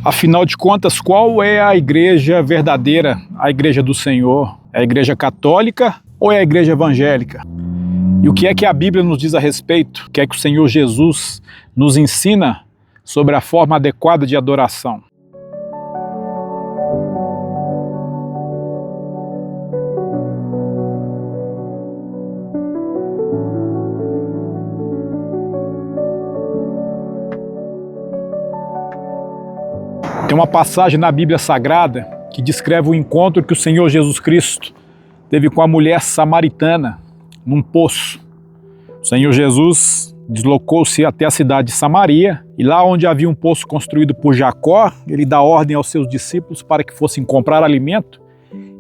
Afinal de contas, qual é a igreja verdadeira? A igreja do Senhor? É a igreja católica ou é a igreja evangélica? E o que é que a Bíblia nos diz a respeito? O que é que o Senhor Jesus nos ensina sobre a forma adequada de adoração? Tem uma passagem na Bíblia Sagrada que descreve o encontro que o Senhor Jesus Cristo teve com a mulher samaritana num poço. O Senhor Jesus deslocou-se até a cidade de Samaria e lá onde havia um poço construído por Jacó, ele dá ordem aos seus discípulos para que fossem comprar alimento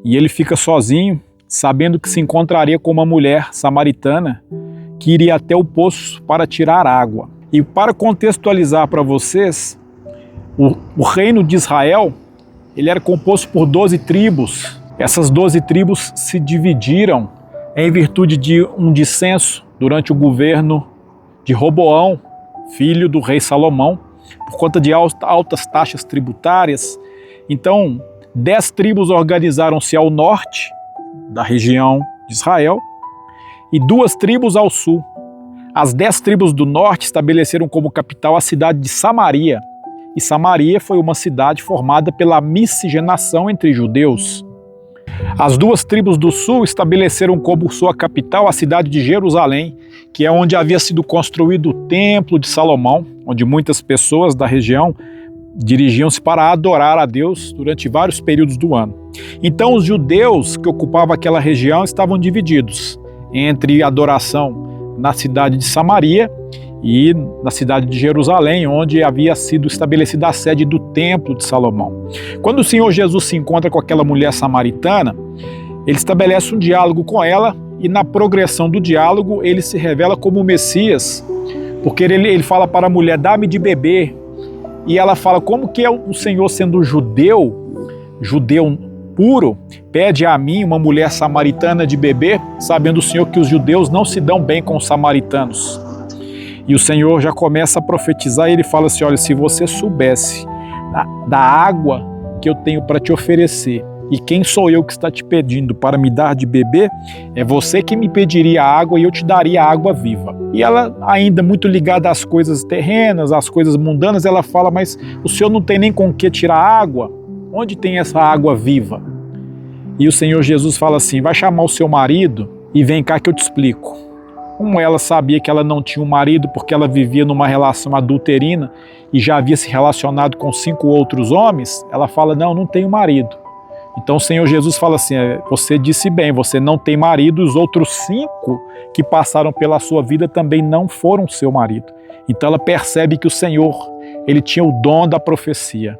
e ele fica sozinho, sabendo que se encontraria com uma mulher samaritana que iria até o poço para tirar água. E para contextualizar para vocês, o reino de Israel, ele era composto por 12 tribos. Essas 12 tribos se dividiram em virtude de um dissenso durante o governo de Roboão, filho do rei Salomão, por conta de altas taxas tributárias. Então, 10 tribos organizaram-se ao norte da região de Israel e 2 tribos ao sul. As 10 tribos do norte estabeleceram como capital a cidade de Samaria. E Samaria foi uma cidade formada pela miscigenação entre judeus. As 2 tribos do sul estabeleceram como sua capital a cidade de Jerusalém, que é onde havia sido construído o Templo de Salomão, onde muitas pessoas da região dirigiam-se para adorar a Deus durante vários períodos do ano. Então os judeus que ocupavam aquela região estavam divididos entre adoração na cidade de Samaria e na cidade de Jerusalém, onde havia sido estabelecida a sede do Templo de Salomão. Quando o Senhor Jesus se encontra com aquela mulher samaritana, ele estabelece um diálogo com ela e na progressão do diálogo ele se revela como o Messias, porque ele fala para a mulher, dá-me de beber, e ela fala, como que é o Senhor sendo judeu puro, pede a mim, uma mulher samaritana, de beber, sabendo o Senhor que os judeus não se dão bem com os samaritanos. E o Senhor já começa a profetizar e ele fala assim, olha, se você soubesse da água que eu tenho para te oferecer e quem sou eu que está te pedindo para me dar de beber, é você que me pediria água e eu te daria água viva. E ela, ainda muito ligada às coisas terrenas, às coisas mundanas, ela fala, mas o Senhor não tem nem com o que tirar água? Onde tem essa água viva? E o Senhor Jesus fala assim, vai chamar o seu marido e vem cá que eu te explico. Como ela sabia que ela não tinha um marido porque ela vivia numa relação adulterina e já havia se relacionado com 5 outros homens, ela fala, não tenho marido. Então o Senhor Jesus fala assim, você disse bem, você não tem marido, os outros 5 que passaram pela sua vida também não foram seu marido. Então ela percebe que o Senhor, ele tinha o dom da profecia.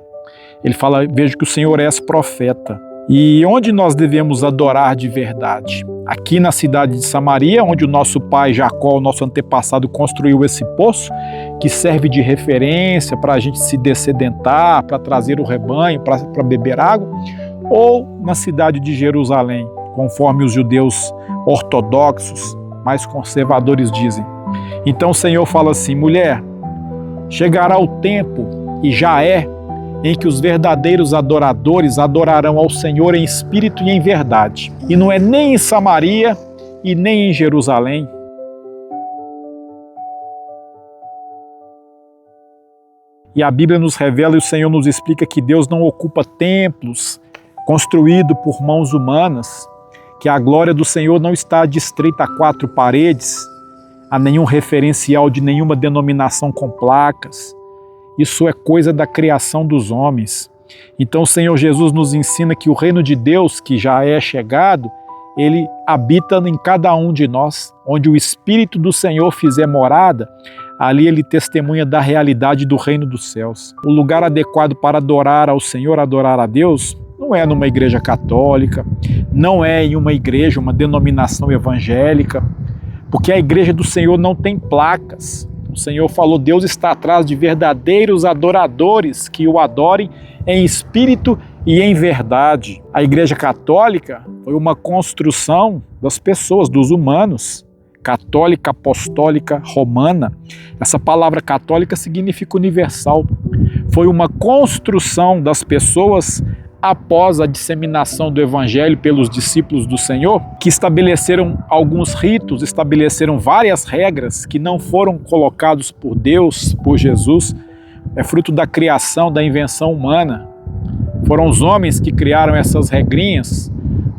Ele fala, vejo que o Senhor és profeta. E onde nós devemos adorar de verdade? Aqui na cidade de Samaria, onde o nosso pai Jacó, o nosso antepassado, construiu esse poço, que serve de referência para a gente se dessedentar, para trazer o rebanho, para beber água, ou na cidade de Jerusalém, conforme os judeus ortodoxos, mais conservadores dizem. Então o Senhor fala assim, mulher, chegará o tempo, e já é, em que os verdadeiros adoradores adorarão ao Senhor em espírito e em verdade. E não é nem em Samaria e nem em Jerusalém. E a Bíblia nos revela e o Senhor nos explica que Deus não ocupa templos construídos por mãos humanas, que a glória do Senhor não está adstreita a 4 paredes, a nenhum referencial de nenhuma denominação com placas. Isso é coisa da criação dos homens. Então o Senhor Jesus nos ensina que o reino de Deus, que já é chegado, ele habita em cada um de nós. Onde o Espírito do Senhor fizer morada, ali ele testemunha da realidade do reino dos céus. O lugar adequado para adorar ao Senhor, adorar a Deus, não é numa igreja católica, não é em uma igreja, uma denominação evangélica, porque a igreja do Senhor não tem placas. O Senhor falou, Deus está atrás de verdadeiros adoradores que o adorem em espírito e em verdade. A Igreja Católica foi uma construção das pessoas, dos humanos. Católica, apostólica, romana. Essa palavra católica significa universal. Foi uma construção das pessoas após a disseminação do Evangelho pelos discípulos do Senhor, que estabeleceram alguns ritos, estabeleceram várias regras que não foram colocados por Deus, por Jesus, é fruto da criação, da invenção humana. Foram os homens que criaram essas regrinhas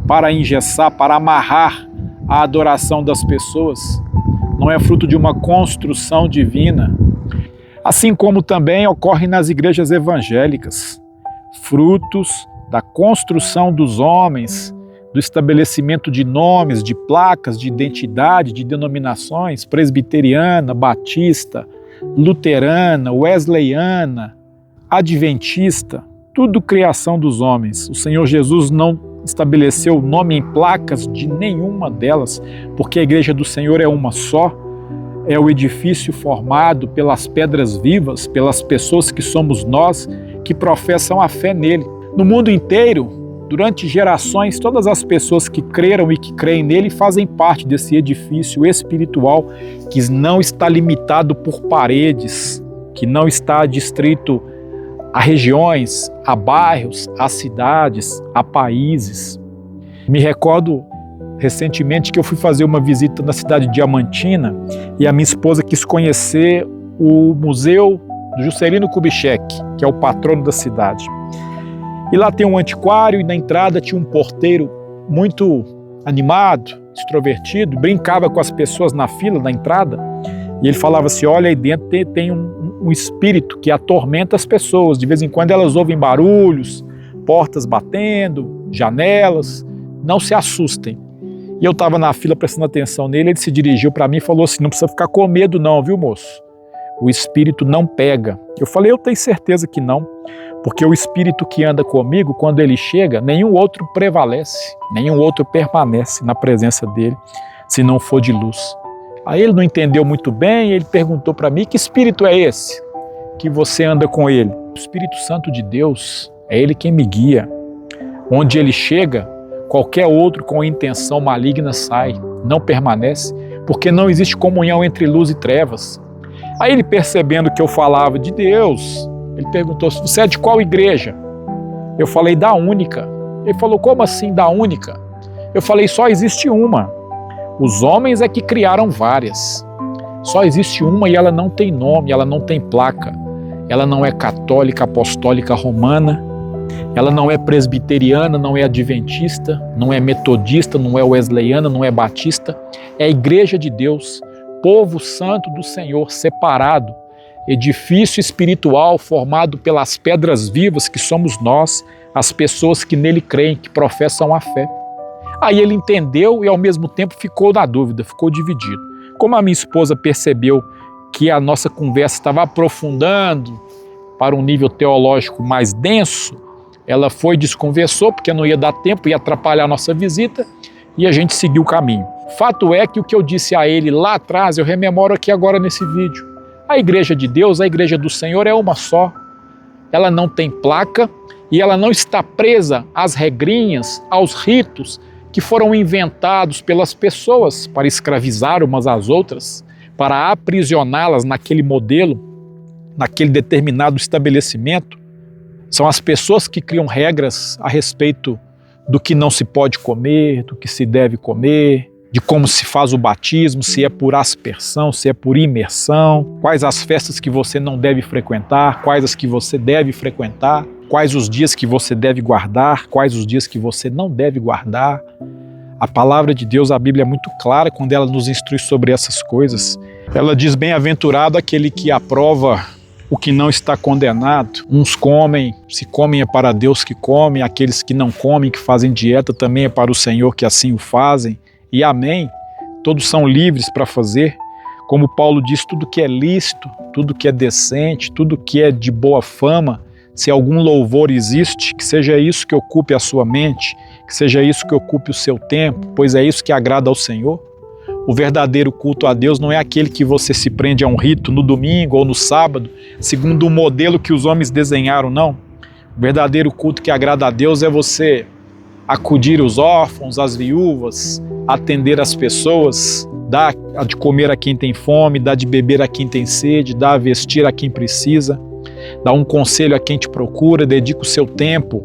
para engessar, para amarrar a adoração das pessoas. Não é fruto de uma construção divina. Assim como também ocorre nas igrejas evangélicas, frutos da construção dos homens, do estabelecimento de nomes, de placas, de identidade, de denominações, presbiteriana, batista, luterana, wesleyana, adventista, tudo criação dos homens. O Senhor Jesus não estabeleceu nome em placas de nenhuma delas, porque a igreja do Senhor é uma só, é o edifício formado pelas pedras vivas, pelas pessoas que somos nós, que professam a fé nele. No mundo inteiro, durante gerações, todas as pessoas que creram e que creem nele fazem parte desse edifício espiritual que não está limitado por paredes, que não está distrito a regiões, a bairros, a cidades, a países. Me recordo recentemente que eu fui fazer uma visita na cidade de Diamantina e a minha esposa quis conhecer o Museu do Juscelino Kubitschek, que é o patrono da cidade. E lá tem um antiquário e na entrada tinha um porteiro muito animado, extrovertido, brincava com as pessoas na fila da entrada e ele falava assim, olha, aí dentro tem um espírito que atormenta as pessoas, de vez em quando elas ouvem barulhos, portas batendo, janelas, não se assustem. E eu estava na fila prestando atenção nele, ele se dirigiu para mim e falou assim, não precisa ficar com medo não, viu moço? O espírito não pega. Eu falei, eu tenho certeza que não, porque o espírito que anda comigo, quando ele chega, nenhum outro prevalece, nenhum outro permanece na presença dele, se não for de luz. Aí ele não entendeu muito bem, ele perguntou para mim, que espírito é esse que você anda com ele? O Espírito Santo de Deus, é ele quem me guia. Onde ele chega, qualquer outro com intenção maligna sai, não permanece, porque não existe comunhão entre luz e trevas. Aí ele, percebendo que eu falava de Deus, ele perguntou, você é de qual igreja? Eu falei, da única. Ele falou, como assim da única? Eu falei, só existe uma. Os homens é que criaram várias. Só existe uma e ela não tem nome, ela não tem placa. Ela não é católica, apostólica, romana. Ela não é presbiteriana, não é adventista, não é metodista, não é wesleyana, não é batista. É a igreja de Deus, povo santo do Senhor, separado, edifício espiritual formado pelas pedras vivas que somos nós, as pessoas que nele creem, que professam a fé. Aí ele entendeu e ao mesmo tempo ficou na dúvida, ficou dividido. Como a minha esposa percebeu que a nossa conversa estava aprofundando para um nível teológico mais denso, ela foi e desconversou, porque não ia dar tempo, ia atrapalhar a nossa visita, e a gente seguiu o caminho. Fato é que o que eu disse a ele lá atrás, eu rememoro aqui agora nesse vídeo. A igreja de Deus, a igreja do Senhor é uma só. Ela não tem placa e ela não está presa às regrinhas, aos ritos que foram inventados pelas pessoas para escravizar umas às outras, para aprisioná-las naquele modelo, naquele determinado estabelecimento. São as pessoas que criam regras a respeito do que não se pode comer, do que se deve comer, de como se faz o batismo, se é por aspersão, se é por imersão, quais as festas que você não deve frequentar, quais as que você deve frequentar, quais os dias que você deve guardar, quais os dias que você não deve guardar. A palavra de Deus, a Bíblia é muito clara quando ela nos instrui sobre essas coisas. Ela diz, bem-aventurado aquele que aprova o que não está condenado. Uns comem, se comem é para Deus que comem, aqueles que não comem, que fazem dieta, também é para o Senhor que assim o fazem. E amém, todos são livres para fazer. Como Paulo diz, tudo que é lícito, tudo que é decente, tudo que é de boa fama, se algum louvor existe, que seja isso que ocupe a sua mente, que seja isso que ocupe o seu tempo, pois é isso que agrada ao Senhor. O verdadeiro culto a Deus não é aquele que você se prende a um rito no domingo ou no sábado, segundo o modelo que os homens desenharam, não. O verdadeiro culto que agrada a Deus é você acudir os órfãos, as viúvas, atender as pessoas, dar de comer a quem tem fome, dar de beber a quem tem sede, dar a vestir a quem precisa. dá um conselho a quem te procura, dedique o seu tempo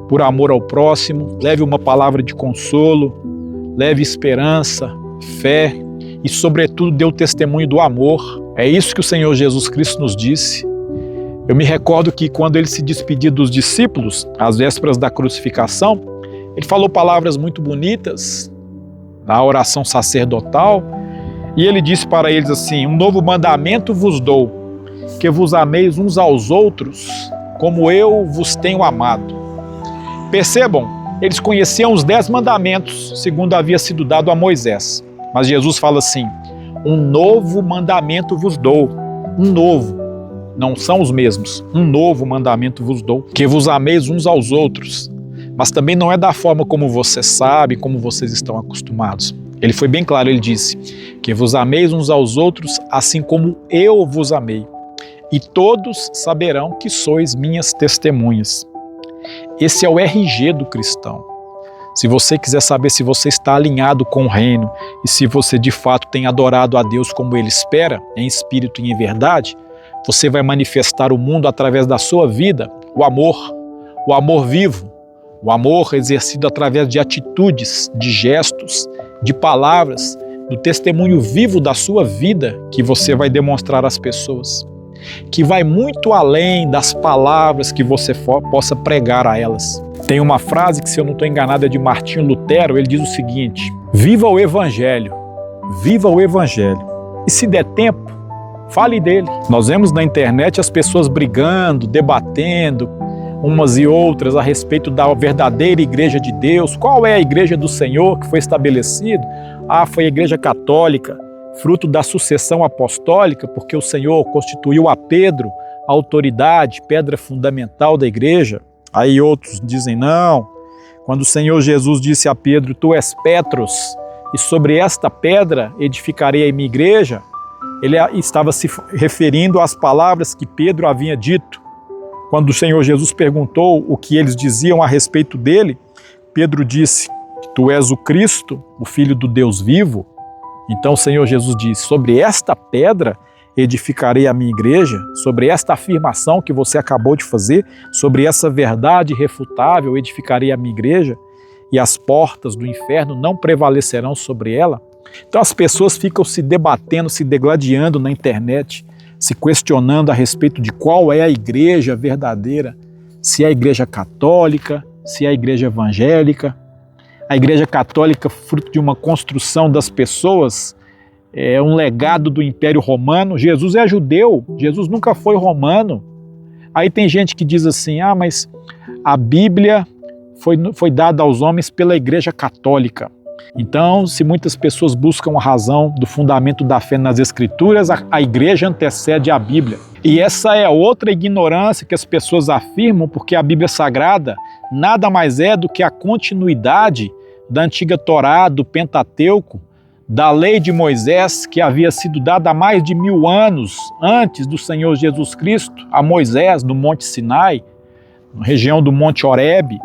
por amor ao próximo, leve uma palavra de consolo, leve esperança, fé e, sobretudo, dê o testemunho do amor. É isso que o Senhor Jesus Cristo nos disse. Eu me recordo que quando ele se despediu dos discípulos, às vésperas da crucificação, ele falou palavras muito bonitas na oração sacerdotal e ele disse para eles assim: um novo mandamento vos dou, que vos ameis uns aos outros como eu vos tenho amado. Percebam, eles conheciam os 10 mandamentos, segundo havia sido dado a Moisés. Mas Jesus fala assim: um novo mandamento vos dou, um novo. Não são os mesmos. Um novo mandamento vos dou, que vos ameis uns aos outros. Mas também não é da forma como você sabe, como vocês estão acostumados. Ele foi bem claro, ele disse: que vos ameis uns aos outros, assim como eu vos amei. E todos saberão que sois minhas testemunhas. Esse é o RG do cristão. Se você quiser saber se você está alinhado com o reino e se você de fato tem adorado a Deus como Ele espera, em espírito e em verdade, você vai manifestar o mundo através da sua vida, o amor vivo, o amor exercido através de atitudes, de gestos, de palavras, do testemunho vivo da sua vida que você vai demonstrar às pessoas, que vai muito além das palavras que você possa pregar a elas. Tem uma frase que, se eu não estou enganado, é de Martinho Lutero. Ele diz o seguinte: viva o Evangelho, viva o Evangelho, e se der tempo, fale dele. Nós vemos na internet as pessoas brigando, debatendo umas e outras a respeito da verdadeira igreja de Deus. Qual é a igreja do Senhor que foi estabelecida? Foi a igreja católica, fruto da sucessão apostólica, porque o Senhor constituiu a Pedro a autoridade, pedra fundamental da igreja. Aí outros dizem não. Quando o Senhor Jesus disse a Pedro: tu és Petros, e sobre esta pedra edificarei a minha igreja, ele estava se referindo às palavras que Pedro havia dito. Quando o Senhor Jesus perguntou o que eles diziam a respeito dele, Pedro disse: tu és o Cristo, o Filho do Deus vivo. Então o Senhor Jesus disse: sobre esta pedra edificarei a minha igreja, sobre esta afirmação que você acabou de fazer, sobre essa verdade irrefutável edificarei a minha igreja, e as portas do inferno não prevalecerão sobre ela. Então as pessoas ficam se debatendo, se degladiando na internet, se questionando a respeito de qual é a igreja verdadeira, se é a igreja católica, se é a igreja evangélica. A igreja católica, fruto de uma construção das pessoas, é um legado do Império Romano. Jesus é judeu, Jesus nunca foi romano. Aí tem gente que diz assim: mas a Bíblia foi dada aos homens pela Igreja Católica. Então, se muitas pessoas buscam a razão do fundamento da fé nas Escrituras, a Igreja antecede a Bíblia. E essa é outra ignorância que as pessoas afirmam, porque a Bíblia Sagrada nada mais é do que a continuidade da antiga Torá, do Pentateuco, da lei de Moisés, que havia sido dada há mais de 1000 anos antes do Senhor Jesus Cristo, a Moisés, no Monte Sinai, na região do Monte Horebe.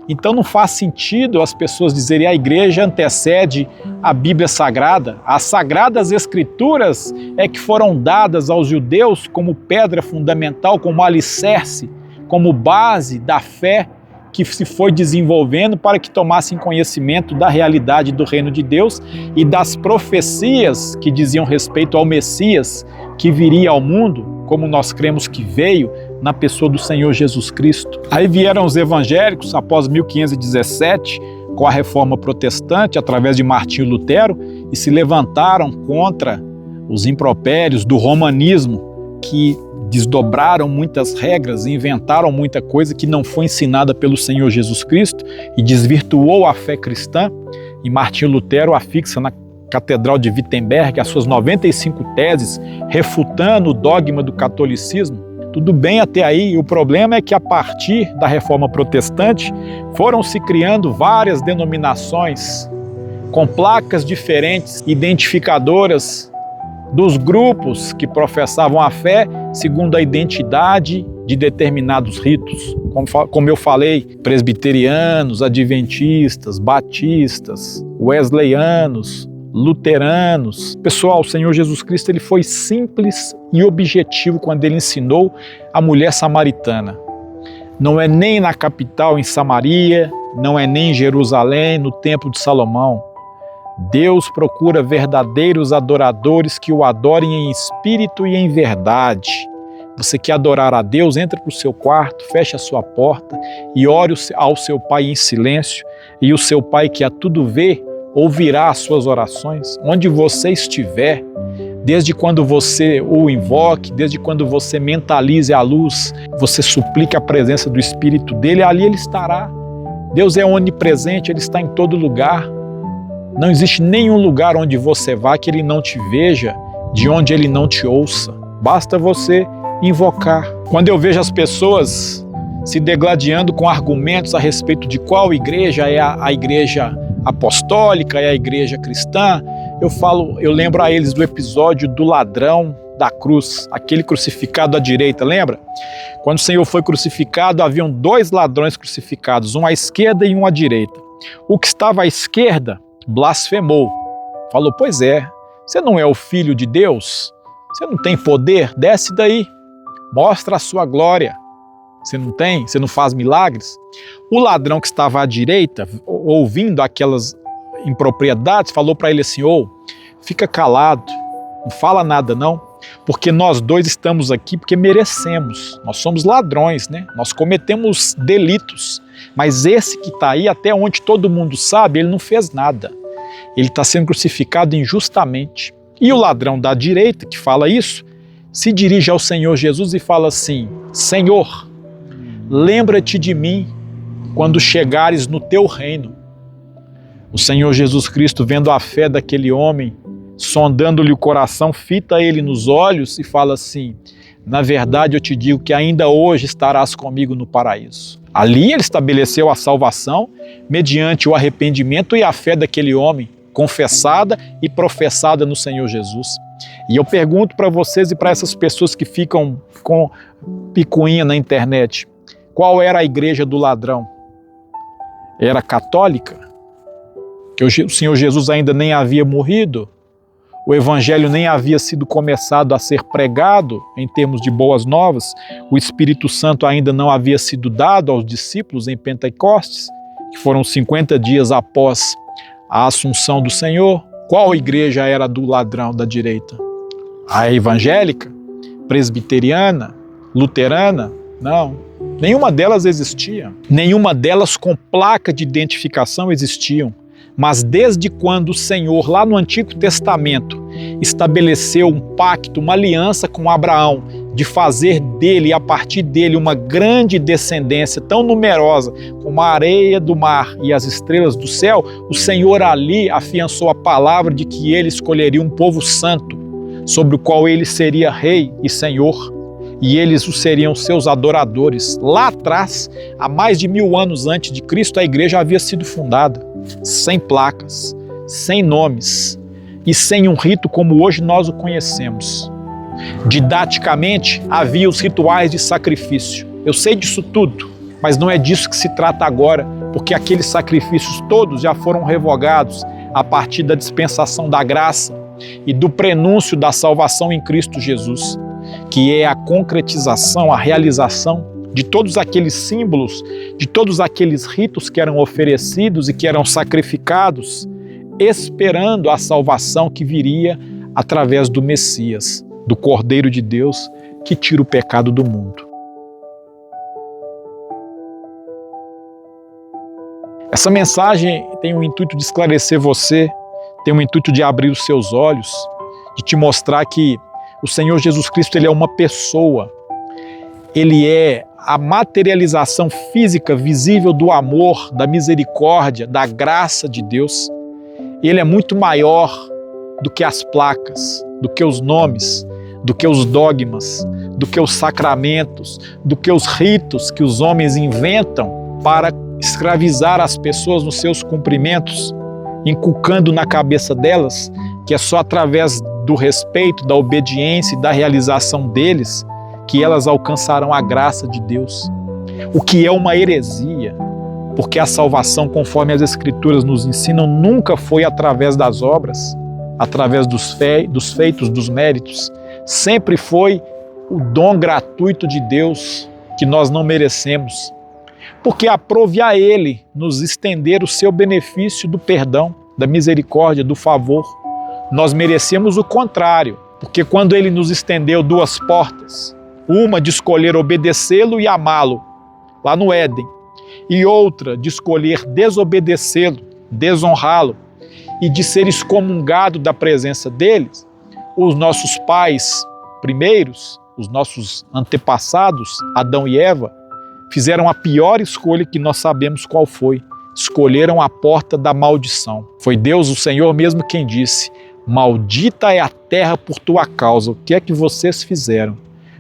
Então não faz sentido as pessoas dizerem: a igreja antecede a Bíblia Sagrada. As Sagradas Escrituras é que foram dadas aos judeus como pedra fundamental, como alicerce, como base da fé que se foi desenvolvendo para que tomassem conhecimento da realidade do reino de Deus e das profecias que diziam respeito ao Messias que viria ao mundo, como nós cremos que veio na pessoa do Senhor Jesus Cristo. Aí vieram os evangélicos após 1517, com a reforma protestante, através de Martinho Lutero, e se levantaram contra os impropérios do romanismo, que desdobraram muitas regras e inventaram muita coisa que não foi ensinada pelo Senhor Jesus Cristo e desvirtuou a fé cristã. E Martinho Lutero afixa na Catedral de Wittenberg as suas 95 teses refutando o dogma do catolicismo. Tudo bem até aí, o problema é que a partir da reforma protestante foram se criando várias denominações com placas diferentes, identificadoras dos grupos que professavam a fé segundo a identidade de determinados ritos. Como eu falei, presbiterianos, adventistas, batistas, wesleyanos, luteranos. Pessoal, o Senhor Jesus Cristo ele foi simples e objetivo quando ele ensinou a mulher samaritana. Não é nem na capital, em Samaria, não é nem em Jerusalém, no Templo de Salomão. Deus procura verdadeiros adoradores que o adorem em espírito e em verdade. Você quer adorar a Deus? Entra para o seu quarto, feche a sua porta e ore ao seu Pai em silêncio, e o seu Pai que a tudo vê, ouvirá as suas orações, onde você estiver, desde quando você o invoque, desde quando você mentalize a luz, você suplique a presença do Espírito dele, ali ele estará. Deus é onipresente, ele está em todo lugar. Não existe nenhum lugar onde você vá que ele não te veja, de onde ele não te ouça. Basta você invocar. Quando eu vejo as pessoas se degladiando com argumentos a respeito de qual igreja é a igreja apostólica, é a igreja cristã, eu lembro a eles do episódio do ladrão da cruz, aquele crucificado à direita, lembra? Quando o Senhor foi crucificado, haviam 2 ladrões crucificados, um à esquerda e um à direita. O que estava à esquerda blasfemou, falou: pois é, você não é o Filho de Deus? Você não tem poder? Desce daí, mostra a sua glória. Você não tem? Você não faz milagres? O ladrão que estava à direita, ouvindo aquelas impropriedades, falou para ele assim: ô, fica calado, não fala nada não, porque nós 2 estamos aqui porque merecemos. Nós somos ladrões, né? Nós cometemos delitos, mas esse que está aí, até onde todo mundo sabe, ele não fez nada. Ele está sendo crucificado injustamente. E o ladrão da direita, que fala isso, se dirige ao Senhor Jesus e fala assim: Senhor, lembra-te de mim quando chegares no teu reino. O Senhor Jesus Cristo, vendo a fé daquele homem, sondando-lhe o coração, fita ele nos olhos e fala assim: na verdade eu te digo que ainda hoje estarás comigo no paraíso. Ali ele estabeleceu a salvação mediante o arrependimento e a fé daquele homem, confessada e professada no Senhor Jesus. E eu pergunto para vocês e para essas pessoas que ficam com picuinha na internet: qual era a igreja do ladrão? Era católica? Que o Senhor Jesus ainda nem havia morrido? O evangelho nem havia sido começado a ser pregado em termos de boas novas? O Espírito Santo ainda não havia sido dado aos discípulos em Pentecostes, que foram 50 dias após a assunção do Senhor? Qual igreja era do ladrão da direita? A evangélica? Presbiteriana? Luterana? Não. Nenhuma delas existia. Nenhuma delas com placa de identificação existiam. Mas desde quando o Senhor, lá no Antigo Testamento, estabeleceu um pacto, uma aliança com Abraão, de fazer dele e a partir dele uma grande descendência tão numerosa como a areia do mar e as estrelas do céu, o Senhor ali afiançou a palavra de que ele escolheria um povo santo, sobre o qual ele seria rei e senhor, e eles seriam seus adoradores. Lá atrás, há mais de 1000 anos antes de Cristo, a igreja havia sido fundada, sem placas, sem nomes e sem um rito como hoje nós o conhecemos. Didaticamente, havia os rituais de sacrifício. Eu sei disso tudo, mas não é disso que se trata agora, porque aqueles sacrifícios todos já foram revogados a partir da dispensação da graça e do prenúncio da salvação em Cristo Jesus, que é a concretização, a realização de todos aqueles símbolos, de todos aqueles ritos que eram oferecidos e que eram sacrificados, esperando a salvação que viria através do Messias, do Cordeiro de Deus, que tira o pecado do mundo. Essa mensagem tem o intuito de esclarecer você, tem o intuito de abrir os seus olhos, de te mostrar que o Senhor Jesus Cristo, ele é uma pessoa, ele é a materialização física, visível do amor, da misericórdia, da graça de Deus. Ele é muito maior do que as placas, do que os nomes, do que os dogmas, do que os sacramentos, do que os ritos que os homens inventam para escravizar as pessoas nos seus cumprimentos, inculcando na cabeça delas que é só através do respeito, da obediência e da realização deles que elas alcançarão a graça de Deus. O que é uma heresia, porque a salvação, conforme as Escrituras nos ensinam, nunca foi através das obras. através dos feitos, dos méritos. Sempre foi o dom gratuito de Deus que nós não merecemos. Porque aprove a Ele nos estender o seu benefício do perdão, da misericórdia, do favor. Nós merecemos o contrário, porque quando Ele nos estendeu duas portas, uma de escolher obedecê-lo e amá-lo, lá no Éden, e outra de escolher desobedecê-lo, desonrá-lo e de ser excomungado da presença deles, os nossos pais primeiros, os nossos antepassados, Adão e Eva, fizeram a pior escolha que nós sabemos qual foi. Escolheram a porta da maldição. Foi Deus, o Senhor mesmo, quem disse: maldita é a terra por tua causa. O que é que vocês fizeram?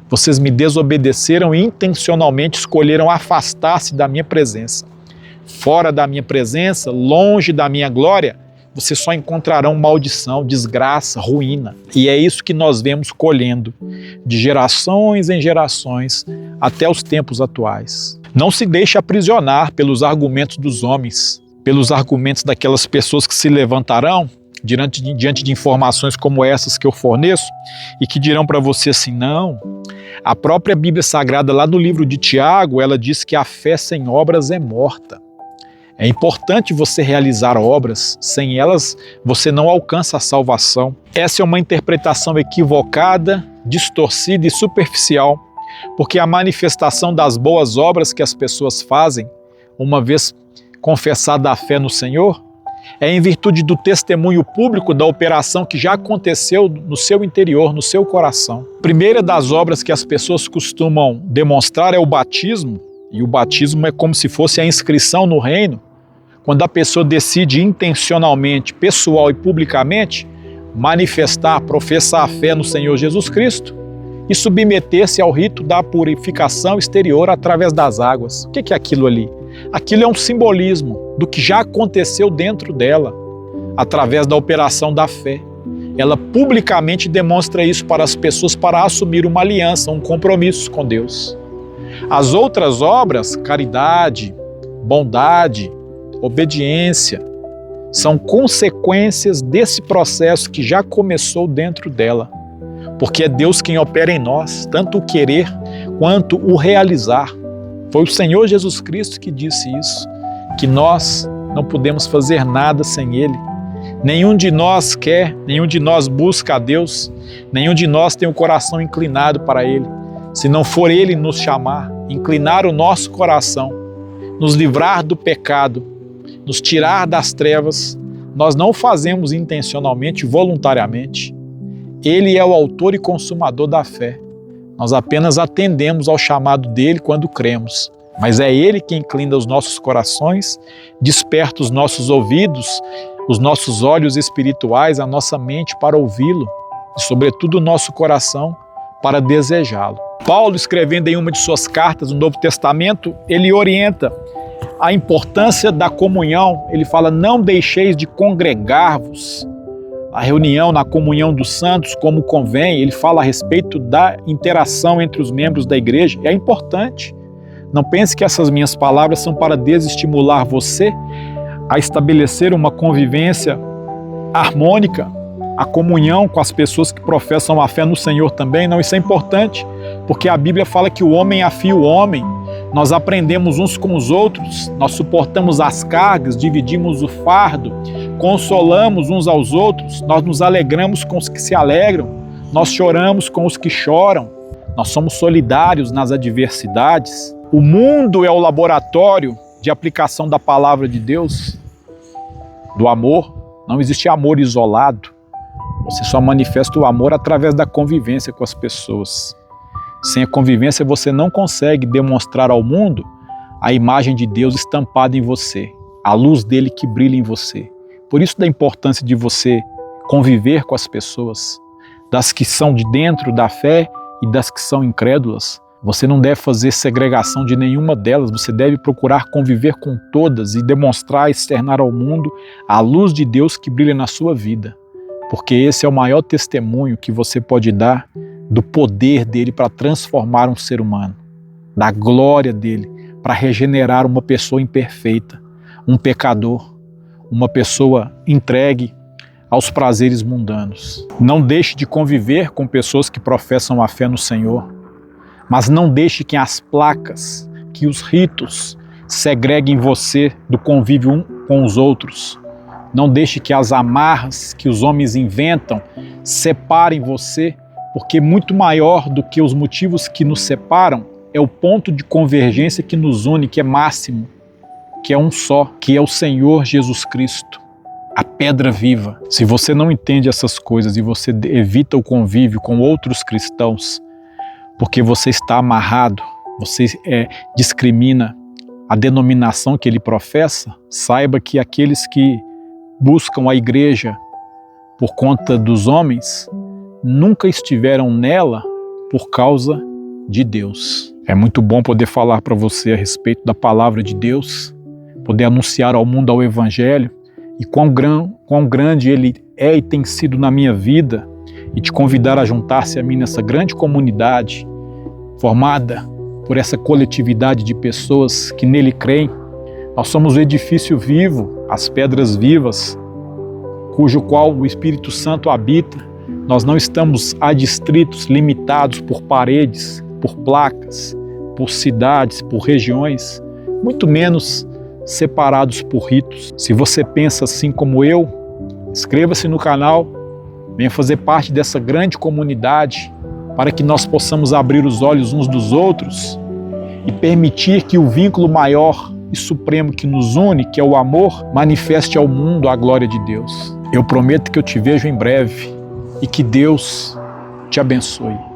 Vocês me desobedeceram e intencionalmente escolheram afastar-se da minha presença. Fora da minha presença, longe da minha glória, vocês só encontrarão maldição, desgraça, ruína. E é isso que nós vemos colhendo de gerações em gerações até os tempos atuais. Não se deixe aprisionar pelos argumentos dos homens, pelos argumentos daquelas pessoas que se levantarão diante de informações como essas que eu forneço e que dirão para você assim: não. A própria Bíblia Sagrada, lá no livro de Tiago, ela diz que a fé sem obras é morta. É importante você realizar obras, sem elas você não alcança a salvação. Essa é uma interpretação equivocada, distorcida e superficial, porque a manifestação das boas obras que as pessoas fazem, uma vez confessada a fé no Senhor, é em virtude do testemunho público da operação que já aconteceu no seu interior, no seu coração. A primeira das obras que as pessoas costumam demonstrar é o batismo, e o batismo é como se fosse a inscrição no reino, quando a pessoa decide intencionalmente, pessoal e publicamente, manifestar, professar a fé no Senhor Jesus Cristo e submeter-se ao rito da purificação exterior através das águas. O que é aquilo ali? Aquilo é um simbolismo do que já aconteceu dentro dela, através da operação da fé. Ela publicamente demonstra isso para as pessoas para assumir uma aliança, um compromisso com Deus. As outras obras, caridade, bondade, obediência, são consequências desse processo que já começou dentro dela. Porque é Deus quem opera em nós, tanto o querer quanto o realizar. Foi o Senhor Jesus Cristo que disse isso, que nós não podemos fazer nada sem Ele. Nenhum de nós quer, nenhum de nós busca a Deus, nenhum de nós tem o coração inclinado para Ele. Se não for Ele nos chamar, inclinar o nosso coração, nos livrar do pecado, nos tirar das trevas, nós não fazemos intencionalmente, voluntariamente. Ele é o autor e consumador da fé. Nós apenas atendemos ao chamado dele quando cremos. Mas é Ele que inclina os nossos corações, desperta os nossos ouvidos, os nossos olhos espirituais, a nossa mente para ouvi-lo e, sobretudo, o nosso coração para desejá-lo. Paulo, escrevendo em uma de suas cartas no Novo Testamento, ele orienta a importância da comunhão. Ele fala: não deixeis de congregar-vos. A reunião na comunhão dos santos, como convém. Ele fala a respeito da interação entre os membros da igreja. É importante. Não pense que essas minhas palavras são para desestimular você a estabelecer uma convivência harmônica, a comunhão com as pessoas que professam a fé no Senhor também. Não, isso é importante, porque a Bíblia fala que o homem afia o homem. Nós aprendemos uns com os outros, nós suportamos as cargas, dividimos o fardo, consolamos uns aos outros, nós nos alegramos com os que se alegram, nós choramos com os que choram, nós somos solidários nas adversidades. O mundo é o laboratório de aplicação da palavra de Deus, do amor. Não existe amor isolado. Você só manifesta o amor através da convivência com as pessoas. Sem a convivência você não consegue demonstrar ao mundo a imagem de Deus estampada em você, a luz dele que brilha em você. Por isso da importância de você conviver com as pessoas, das que são de dentro da fé e das que são incrédulas. Você não deve fazer segregação de nenhuma delas, você deve procurar conviver com todas e demonstrar, externar ao mundo a luz de Deus que brilha na sua vida. Porque esse é o maior testemunho que você pode dar do poder dele para transformar um ser humano, da glória dele para regenerar uma pessoa imperfeita, um pecador, uma pessoa entregue aos prazeres mundanos. Não deixe de conviver com pessoas que professam a fé no Senhor, mas não deixe que as placas, que os ritos segreguem você do convívio um com os outros. Não deixe que as amarras que os homens inventam separem você, porque muito maior do que os motivos que nos separam é o ponto de convergência que nos une, que é máximo, que é um só, que é o Senhor Jesus Cristo, a pedra viva. Se você não entende essas coisas e você evita o convívio com outros cristãos, porque você está amarrado, você discrimina a denominação que ele professa, saiba que aqueles que buscam a igreja por conta dos homens nunca estiveram nela por causa de Deus. É muito bom poder falar para você a respeito da palavra de Deus, poder anunciar ao mundo ao Evangelho e quão grande ele é e tem sido na minha vida, e te convidar a juntar-se a mim nessa grande comunidade formada por essa coletividade de pessoas que nele creem. Nós somos o edifício vivo, as pedras vivas, cujo qual o Espírito Santo habita. Nós não estamos adstritos, limitados por paredes, por placas, por cidades, por regiões, muito menos separados por ritos. Se você pensa assim como eu, inscreva-se no canal, venha fazer parte dessa grande comunidade para que nós possamos abrir os olhos uns dos outros e permitir que o vínculo maior e supremo que nos une, que é o amor, manifeste ao mundo a glória de Deus. Eu prometo que eu te vejo em breve e que Deus te abençoe.